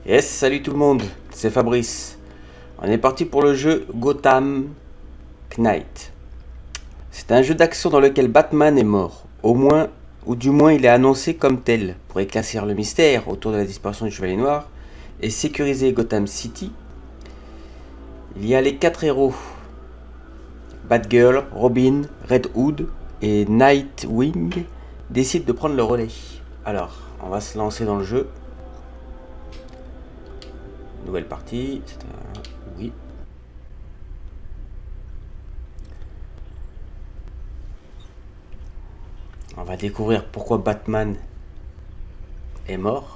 Yes, salut tout le monde, c'est Fabrice. On est parti pour le jeu Gotham Knight. C'est un jeu d'action dans lequel Batman est mort, au moins, ou du moins il est annoncé comme tel, pour éclaircir le mystère autour de la disparition du Chevalier Noir et sécuriser Gotham City. Il y a les 4 héros, Batgirl, Robin, Red Hood et Nightwing décident de prendre le relais. Alors, on va se lancer dans le jeu. Nouvelle partie, c'est un... oui. On va découvrir pourquoi Batman est mort.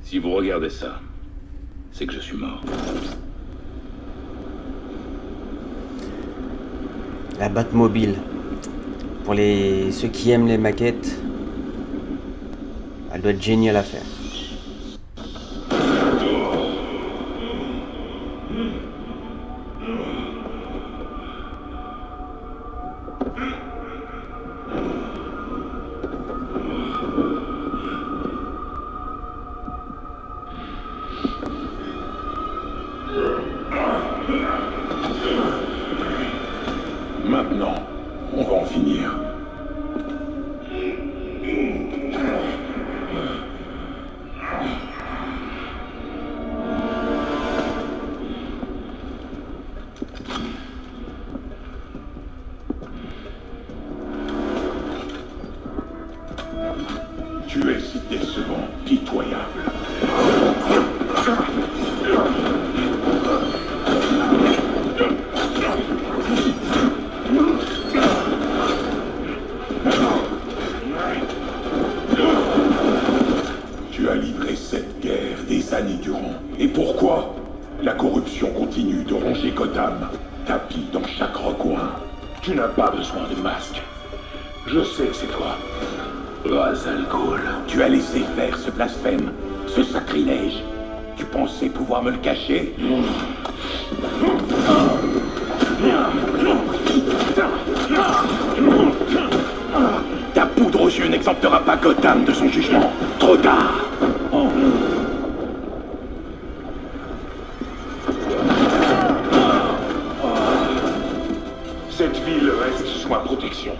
Si vous regardez ça, c'est que je suis mort. La Batmobile. Pour ceux qui aiment les maquettes, elle doit être géniale à faire. Maintenant, on va en finir. Tu es si décevant, pitoyable. Tu as livré cette guerre des années durant. Et pourquoi? La corruption continue de ronger Gotham, tapis dans chaque recoin. Tu n'as pas besoin de masque. Je sais que c'est toi. Ra's al Ghul. Tu as laissé faire ce blasphème, ce sacrilège. Tu pensais pouvoir me le cacher? Ta poudre aux yeux n'exemptera pas Gotham de son jugement. Trop tard. Cette ville reste sous ma protection.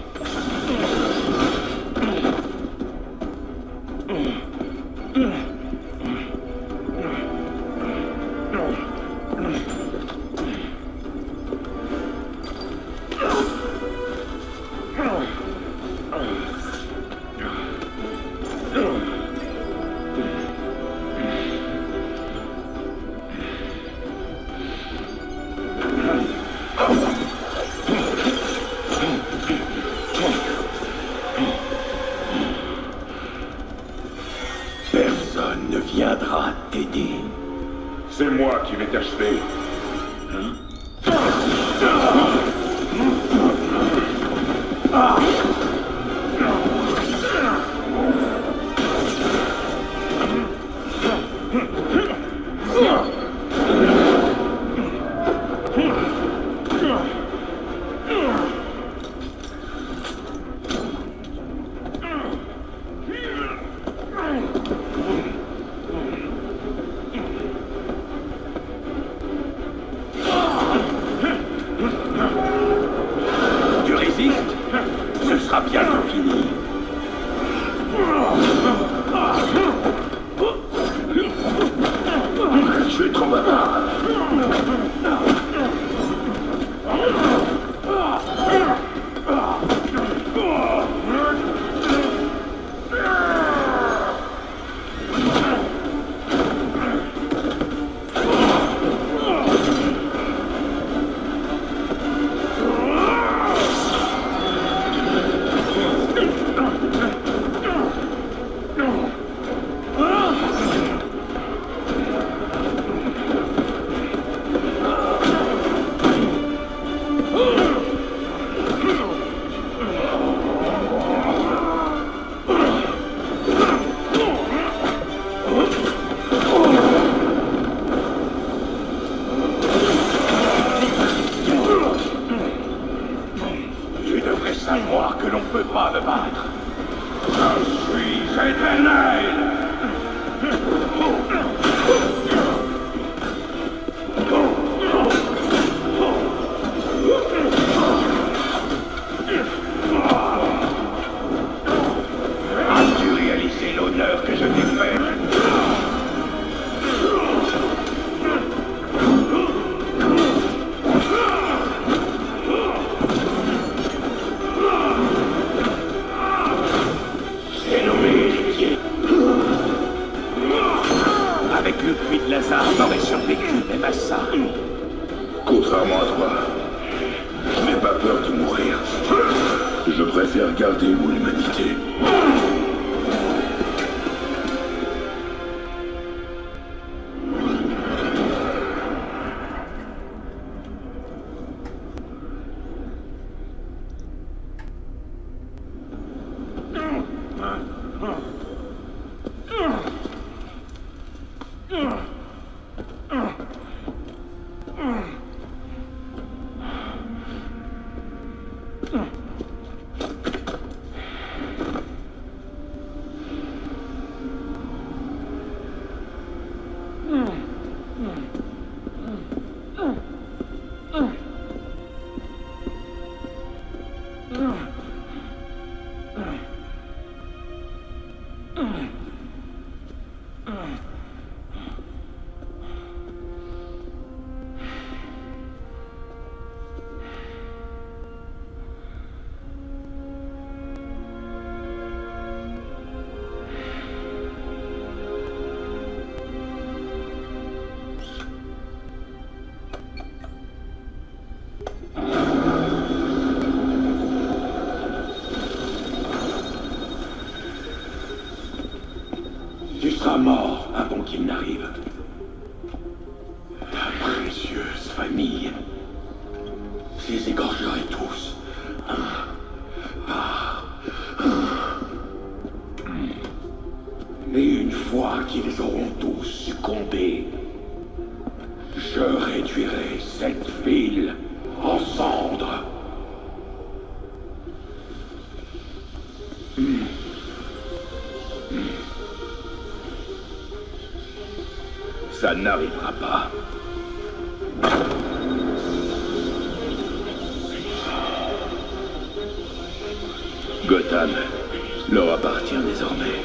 pas me battre. Je suis éternel. As-tu réalisé l'honneur que je t'ai fait? C'est nommé héritier. Avec le puits de Lazare, t'aurais survécu même à ça. Contrairement à toi, je n'ai pas peur de mourir. Je préfère garder mon humanité. Tu seras mort avant qu'il n'arrive. Ta précieuse famille. Je les égorgerai tous. Un par un. Mais une fois qu'ils auront tous succombé, je réduirai cette ville en cendres. Ça n'arrivera pas. Gotham leur appartient désormais.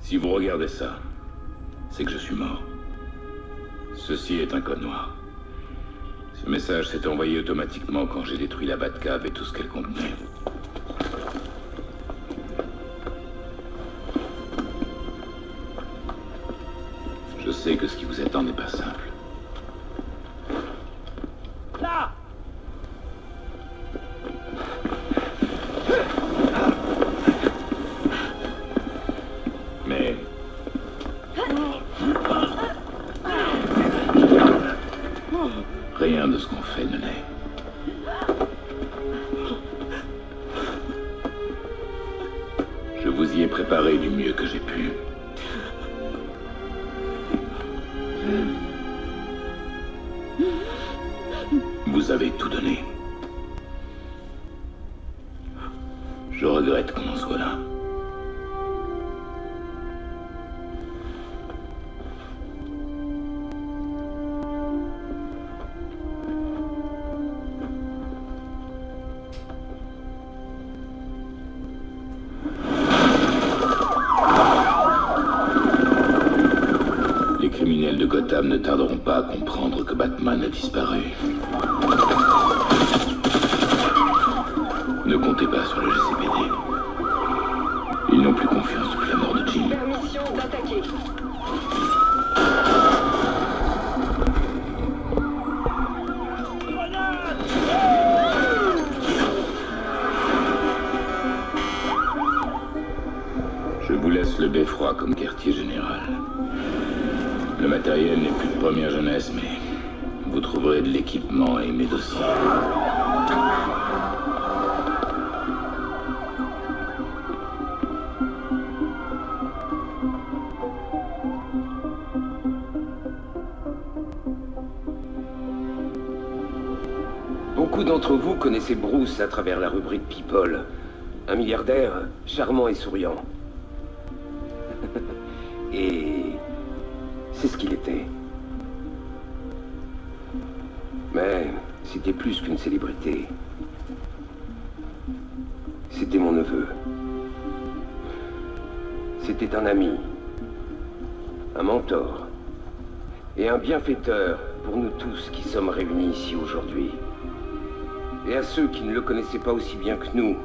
Si vous regardez ça, c'est que je suis mort. Ceci est un code noir. Ce message s'est envoyé automatiquement quand j'ai détruit la Batcave et tout ce qu'elle contenait. Je sais que ce qui vous attend n'est pas simple. Là! Mais... rien de ce qu'on fait ne l'est. Je vous y ai préparé du mieux que j'ai pu. Vous avez tout donné. Je regrette qu'on en soit là. ne tarderont pas à comprendre que Batman a disparu. Ne comptez pas sur le GCPD. Ils n'ont plus confiance depuis la mort de Jim. Permission d'attaquer. Je vous laisse le beffroi comme quartier général. Le matériel n'est plus de première jeunesse, mais vous trouverez de l'équipement et mes dossiers. Beaucoup d'entre vous connaissez Bruce à travers la rubrique People. Un milliardaire charmant et souriant. Et c'est ce qu'il était. Mais c'était plus qu'une célébrité. C'était mon neveu. C'était un ami, un mentor et un bienfaiteur pour nous tous qui sommes réunis ici aujourd'hui. Et à ceux qui ne le connaissaient pas aussi bien que nous,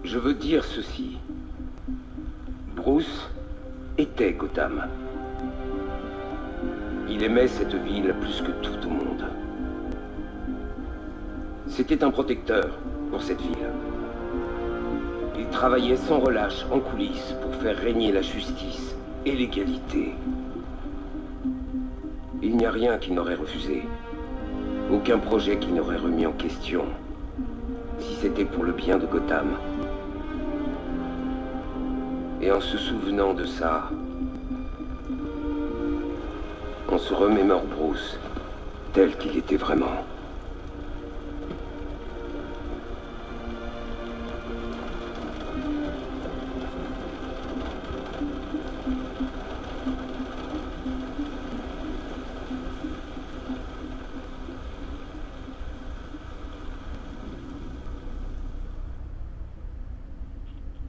je veux dire ceci. Bruce était Gotham. Il aimait cette ville plus que tout au monde. C'était un protecteur pour cette ville. Il travaillait sans relâche en coulisses pour faire régner la justice et l'égalité. Il n'y a rien qu'il n'aurait refusé. Aucun projet qu'il n'aurait remis en question. Si c'était pour le bien de Gotham. Et en se souvenant de ça, on se remémore Bruce tel qu'il était vraiment.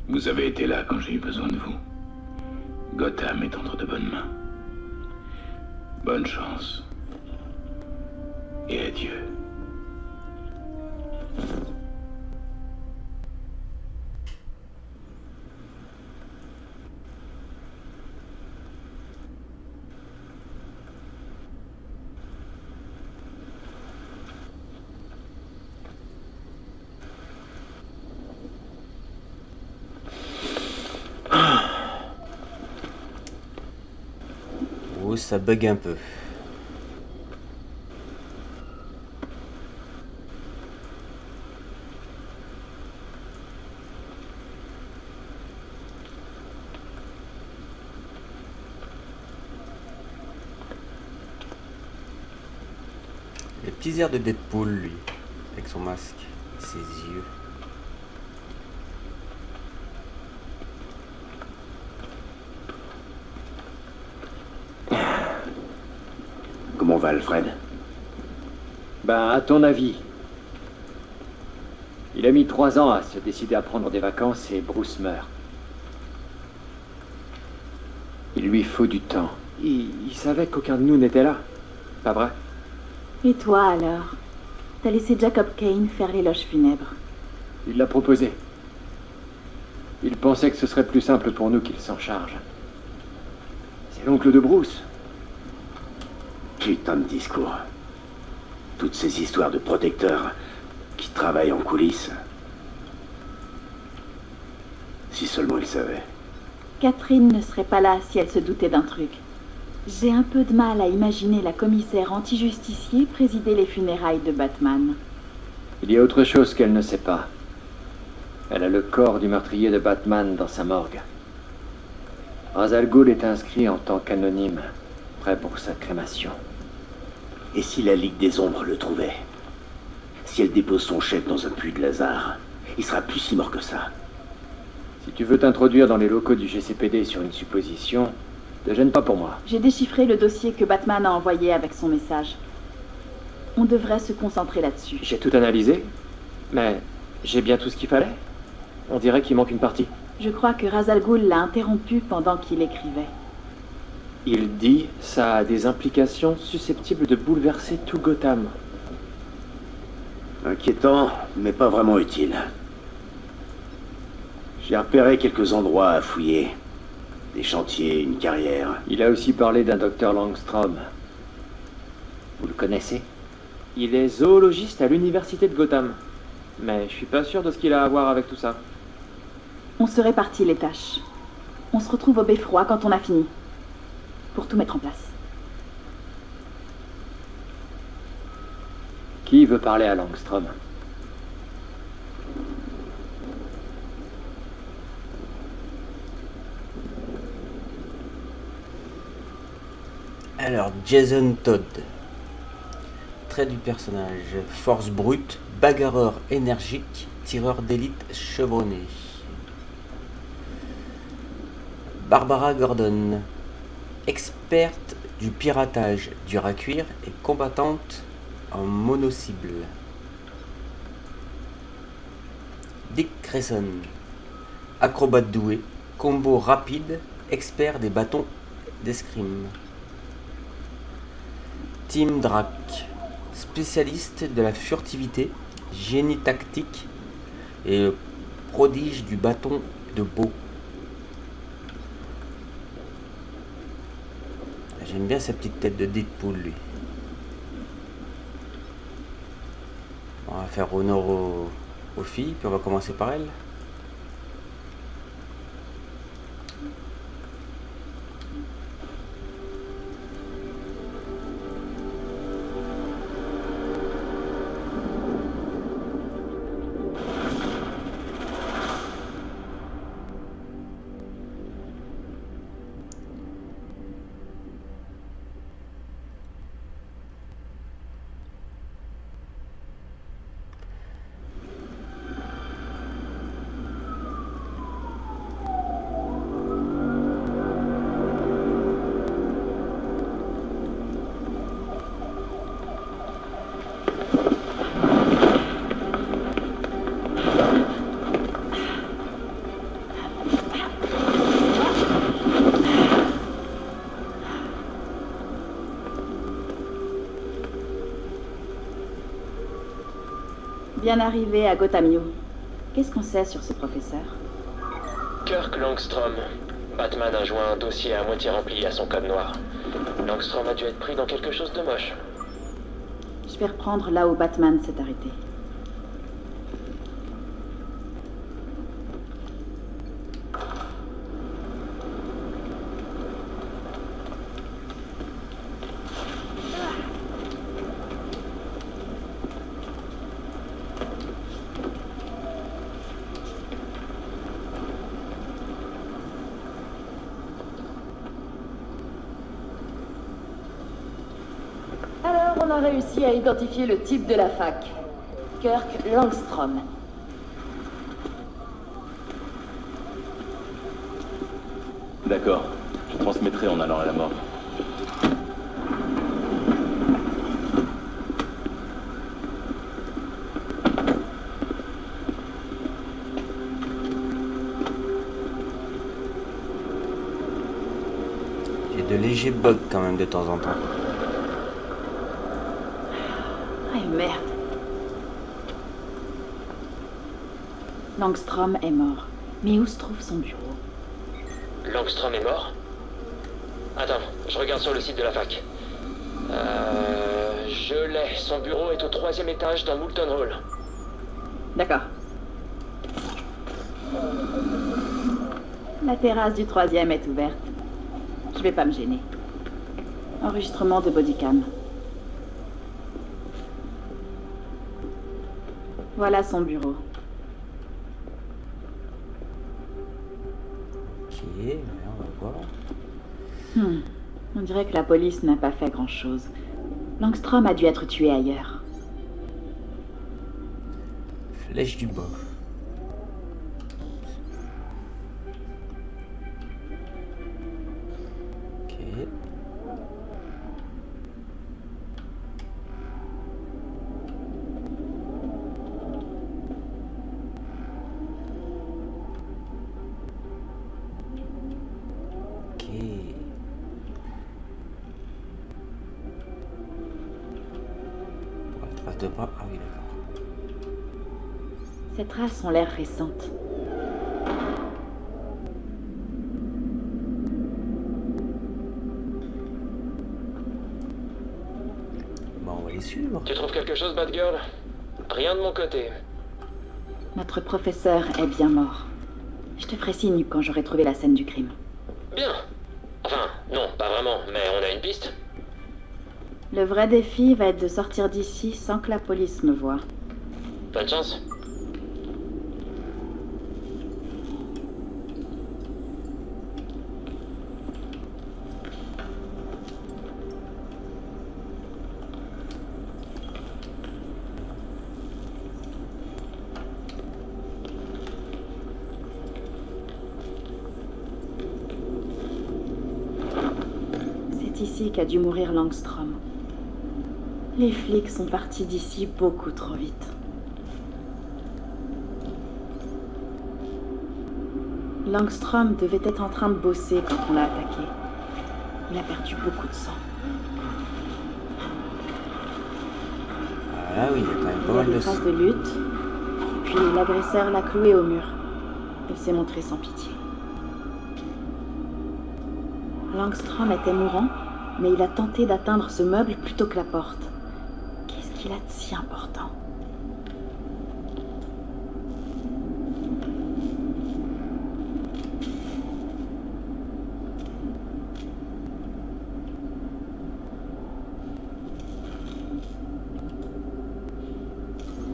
Vous avez été là quand j'ai eu besoin de vous. Gotham est entre de bonnes mains. Bonne chance. Et adieu. Oh, ça bug un peu. Le petit air de Deadpool, lui, avec son masque, ses yeux. Comment va Alfred? Ben, à ton avis? Il a mis 3 ans à se décider à prendre des vacances et Bruce meurt. Il lui faut du temps. Il savait qu'aucun de nous n'était là. Pas vrai? Et toi alors? T'as laissé Jacob Kane faire l'éloge funèbre. Il l'a proposé. Il pensait que ce serait plus simple pour nous qu'il s'en charge. C'est l'oncle de Bruce. Putain de discours. Toutes ces histoires de protecteurs qui travaillent en coulisses. Si seulement il savait. Catherine ne serait pas là si elle se doutait d'un truc. J'ai un peu de mal à imaginer la commissaire anti-justicier présider les funérailles de Batman. Il y a autre chose qu'elle ne sait pas. Elle a le corps du meurtrier de Batman dans sa morgue. Ra's al Ghul est inscrit en tant qu'anonyme, prêt pour sa crémation. Et si la Ligue des Ombres le trouvait? Si elle dépose son chef dans un puits de Lazare, il sera plus si mort que ça. Si tu veux t'introduire dans les locaux du GCPD sur une supposition, te gêne pas pour moi. J'ai déchiffré le dossier que Batman a envoyé avec son message. On devrait se concentrer là-dessus. J'ai tout analysé, mais j'ai bien tout ce qu'il fallait. On dirait qu'il manque une partie. Je crois que Ra's al Ghul l'a interrompu pendant qu'il écrivait. Il dit ça a des implications susceptibles de bouleverser tout Gotham. Inquiétant, mais pas vraiment utile. J'ai repéré quelques endroits à fouiller. Des chantiers, une carrière. Il a aussi parlé d'un docteur Langstrom. Vous le connaissez? Il est zoologiste à l'université de Gotham. Mais je suis pas sûr de ce qu'il a à voir avec tout ça. On se répartit les tâches. On se retrouve au beffroi quand on a fini. Pour tout mettre en place. Qui veut parler à Langstrom? Alors, Jason Todd. Trait du personnage. Force brute, bagarreur énergique, tireur d'élite chevronné. Barbara Gordon. Experte du piratage, dure à cuire et combattante en mono-cible. Dick Grayson. Acrobate doué, combo rapide, expert des bâtons d'escrime. Tim Drake, spécialiste de la furtivité, génie tactique et prodige du bâton de beau. J'aime bien sa petite tête de Deadpool, lui. On va faire honneur aux filles, puis on va commencer par elle. Bien arrivé à Gotham. Qu'est-ce qu'on sait sur ce professeur? Kirk Langstrom. Batman a joint un dossier à moitié rempli à son code noir. Langstrom a dû être pris dans quelque chose de moche. Je vais reprendre là où Batman s'est arrêté. On a réussi à identifier le type de la fac. Kirk Langstrom. D'accord. Je transmettrai en allant à la mort. J'ai de légers bugs quand même de temps en temps. Merde. Langstrom est mort. Mais où se trouve son bureau? Langstrom est mort? Attends, je regarde sur le site de la fac. Je l'ai. Son bureau est au 3e étage dans Moulton Hall. D'accord. La terrasse du 3e est ouverte. Je vais pas me gêner. Enregistrement de bodycam. Voilà son bureau. Ok, on va voir. On dirait que la police n'a pas fait grand-chose. Langstrom a dû être tué ailleurs. Flèche du bof. Ok. paire de bras. Ah oui, d'accord. Ces traces ont l'air récentes. Bon, on va les suivre. Tu trouves quelque chose, Batgirl? Rien de mon côté. Notre professeur est bien mort. Je te ferai signe quand j'aurai trouvé la scène du crime. Bien. Enfin, non, pas vraiment, mais on a une piste. Le vrai défi va être de sortir d'ici sans que la police me voie. Bonne chance. C'est ici qu'a dû mourir Langstrom. Les flics sont partis d'ici beaucoup trop vite. Langstrom devait être en train de bosser quand on l'a attaqué. Il a perdu beaucoup de sang. Ah oui, il y a quand même pas Il y a mal de des traces de lutte, puis l'agresseur l'a cloué au mur. Il s'est montré sans pitié. Langstrom était mourant, mais il a tenté d'atteindre ce meuble plutôt que la porte. Qu'est-ce qu'il a de si important?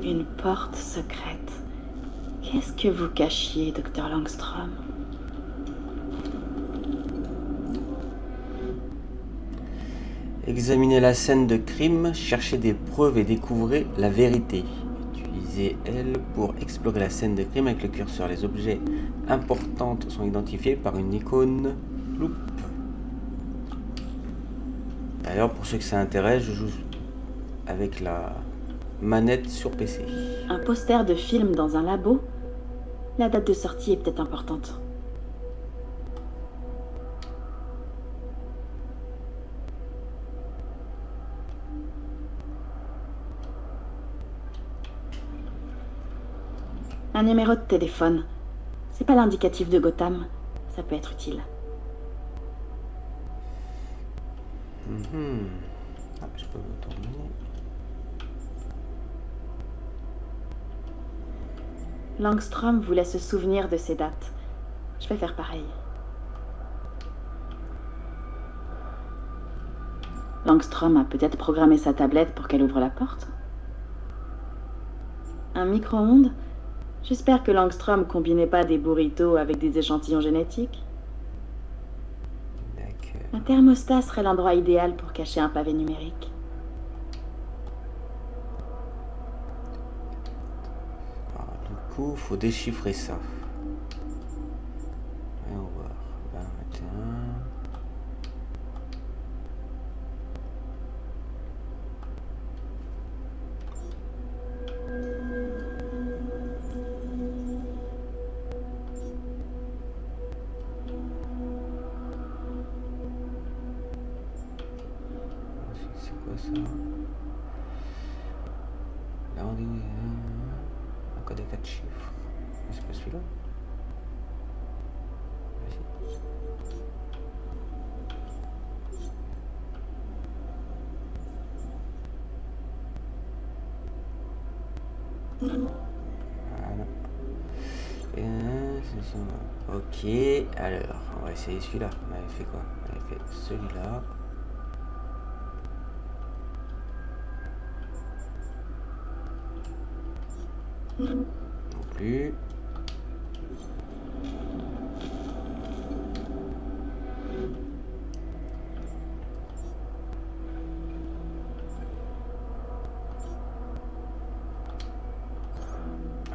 Une porte secrète. Qu'est-ce que vous cachiez, Dr. Langstrom? Examinez la scène de crime, cherchez des preuves et découvrez la vérité. Utilisez L pour explorer la scène de crime avec le curseur. Les objets importants sont identifiés par une icône loupe. D'ailleurs, pour ceux que ça intéresse, je joue avec la manette sur PC. Un poster de film dans un labo? La date de sortie est peut-être importante. Un numéro de téléphone. C'est pas l'indicatif de Gotham. Ça peut être utile. Ah, je peux me tourner. Langstrom voulait se souvenir de ces dates. Je vais faire pareil. Langstrom a peut-être programmé sa tablette pour qu'elle ouvre la porte. Un micro-ondes? J'espère que Langstrom combinait pas des burritos avec des échantillons génétiques. Un thermostat serait l'endroit idéal pour cacher un pavé numérique. Alors, du coup, faut déchiffrer ça. Voyons voir. 21. C'est quoi ça? Là on dit encore des 4 chiffres. C'est pas celui-là? Voilà. C'est ça. Ok, alors on va essayer celui-là. On avait fait quoi? On avait fait celui-là. Non plus.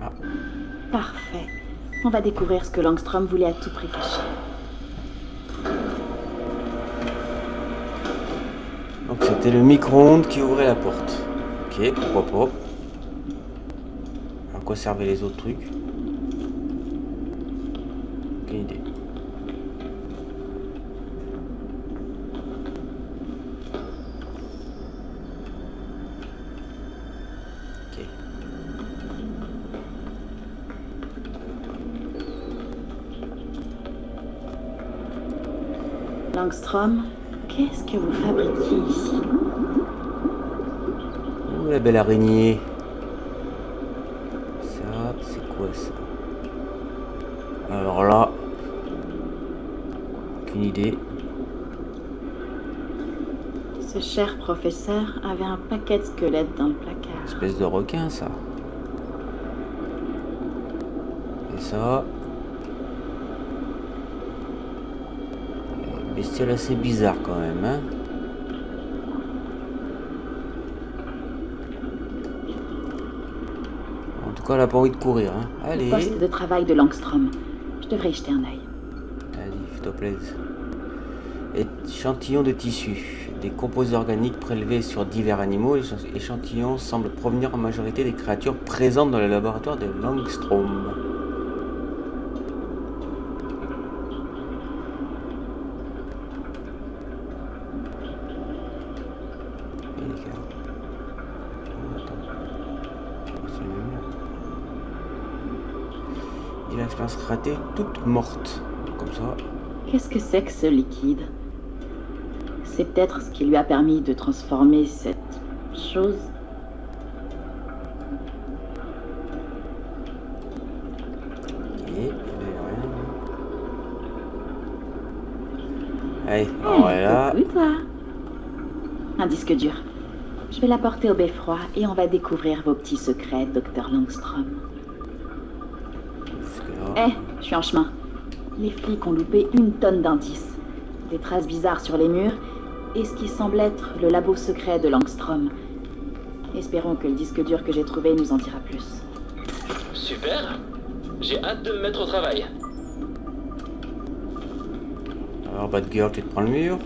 Ah. Parfait. On va découvrir ce que Langstrom voulait à tout prix cacher. Donc c'était le micro-ondes qui ouvrait la porte. Ok, pourquoi pas. À quoi servaient les autres trucs? Aucune idée. Langstrom, qu'est-ce que vous fabriquiez ici? Oh, la belle araignée. Ça, c'est quoi ça? Alors là, aucune idée. Ce cher professeur avait un paquet de squelettes dans le placard. Espèce de requin, ça. Et ça. Bestiole assez bizarre quand même, hein. En tout cas, elle a pas envie de courir, hein. Allez. Le poste de travail de Langstrom. Je devrais y jeter un œil. Vas-y, fais-toi plaisir. Échantillon de tissu. Des composés organiques prélevés sur divers animaux. Les échantillons semblent provenir en majorité des créatures présentes dans le laboratoire de Langstrom. Une expérience ratée, toute morte. Comme ça. Qu'est-ce que c'est que ce liquide? C'est peut-être ce qui lui a permis de transformer cette chose. Et allez, voilà. Toi. Un disque dur. Je vais l'apporter au beffroi et on va découvrir vos petits secrets, Dr. Langstrom. Je suis en chemin. Les flics ont loupé une tonne d'indices. Des traces bizarres sur les murs et ce qui semble être le labo secret de Langstrom. Espérons que le disque dur que j'ai trouvé nous en dira plus. Super. J'ai hâte de me mettre au travail. Alors, Bad Girl, tu te prends le mur.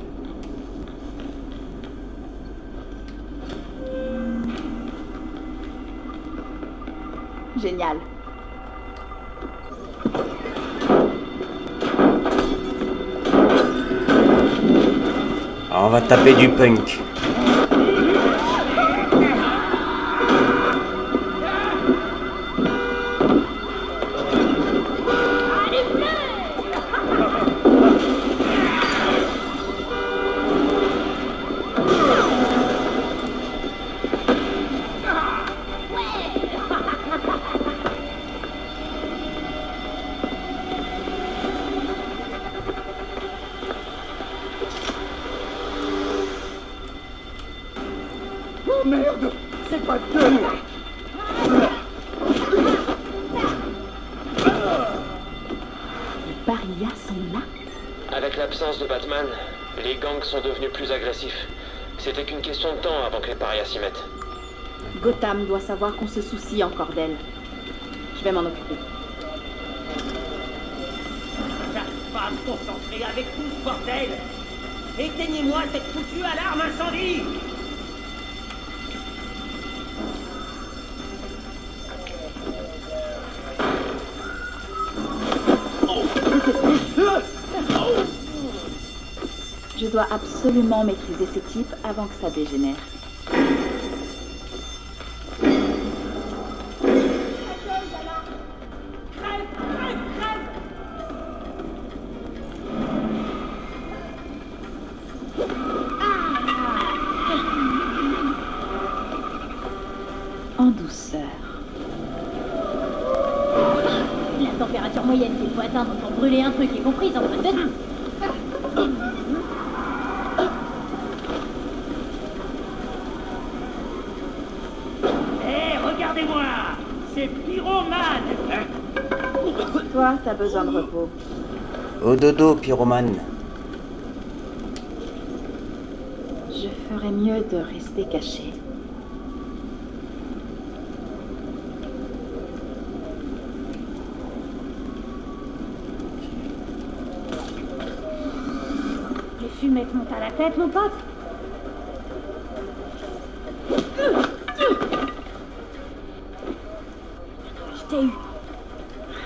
Génial. Alors, on va taper du punk. Merde, c'est pas deux. Les parias sont là. Avec l'absence de Batman, les gangs sont devenus plus agressifs. C'était qu'une question de temps avant que les parias s'y mettent. Gotham doit savoir qu'on se soucie encore d'elle. Je vais m'en occuper. J'arrive pas à me concentrer avec tout ce bordel. Éteignez-moi cette foutue alarme incendie. Je dois absolument maîtriser ces types avant que ça dégénère. En douceur. La température moyenne qu'il faut atteindre pour brûler un truc est comprise entre deux. Regardez-moi, c'est Pyromane. Toi, t'as besoin de repos. Au dodo, pyromane. Je ferais mieux de rester caché. Les fumettes montent à la tête, mon pote. Je t'ai eu.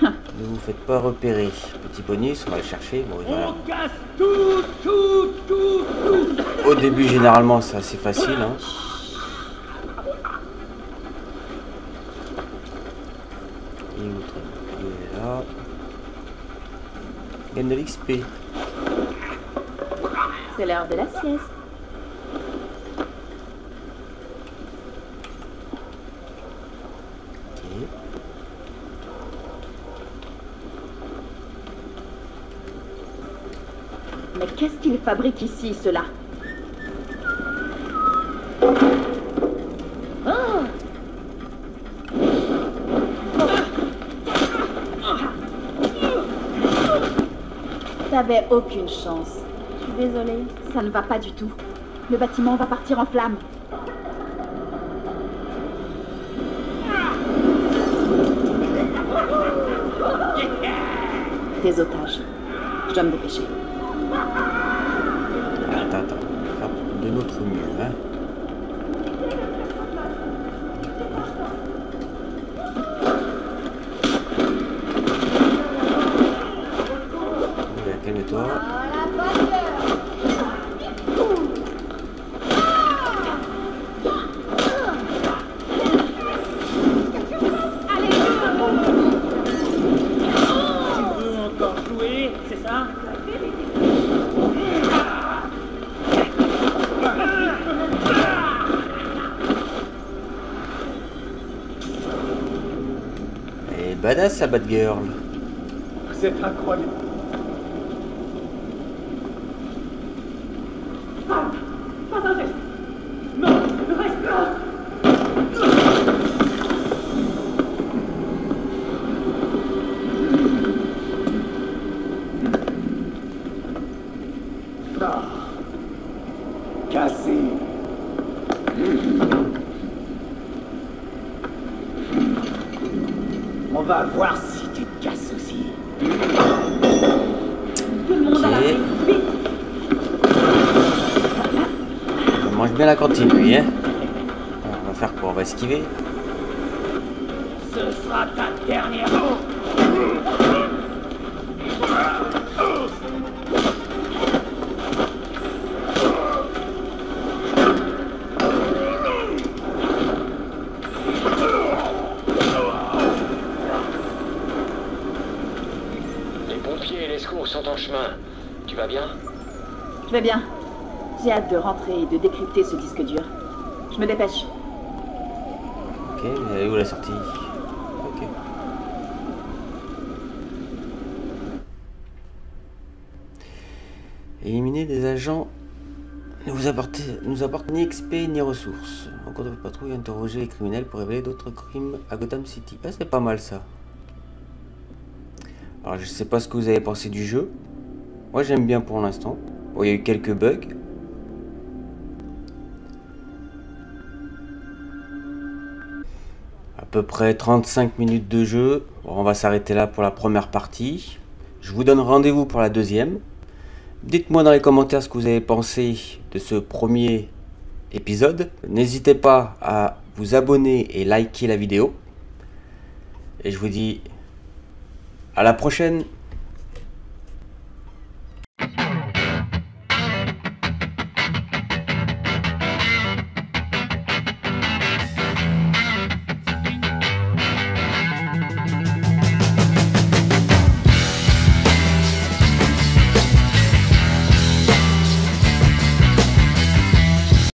Ne vous faites pas repérer. Petit bonus, on va le chercher. Bon, voilà. On casse tout. Au début, généralement, c'est assez facile. Hein. Il est là. Gagne de l'XP. C'est l'heure de la sieste. Mais qu'est-ce qu'ils fabriquent ici, ceux-là? T'avais aucune chance. Je suis désolée, ça ne va pas du tout. Le bâtiment va partir en flammes. Des otages. Je dois me dépêcher. Attends. Faire de notre mieux, hein. Calme-toi. Elle est badass, sa Batgirl. C'est incroyable. Pas un geste. Non, reste là. Ah. Cassé. On va voir si tu te casses aussi. Tout le monde à la vite. On mange bien la cantine, lui, hein. On va faire quoi? On va esquiver. Ce sera ta dernière. Les pompiers et les secours sont en chemin. Tu vas bien? Je vais bien. J'ai hâte de rentrer et de décrypter ce disque dur. Je me dépêche. Ok, mais elle est où la sortie? Ok. Éliminer des agents ne nous apporte ni XP ni ressources. En cours de patrouille, interroger les criminels pour révéler d'autres crimes à Gotham City. Ah, c'est pas mal ça. Alors, je sais pas ce que vous avez pensé du jeu. Moi, j'aime bien pour l'instant. Bon, il y a eu quelques bugs. À peu près 35 minutes de jeu. Bon, on va s'arrêter là pour la première partie. Je vous donne rendez-vous pour la deuxième. Dites-moi dans les commentaires ce que vous avez pensé de ce premier épisode. N'hésitez pas à vous abonner et liker la vidéo. Et je vous dis à la prochaine.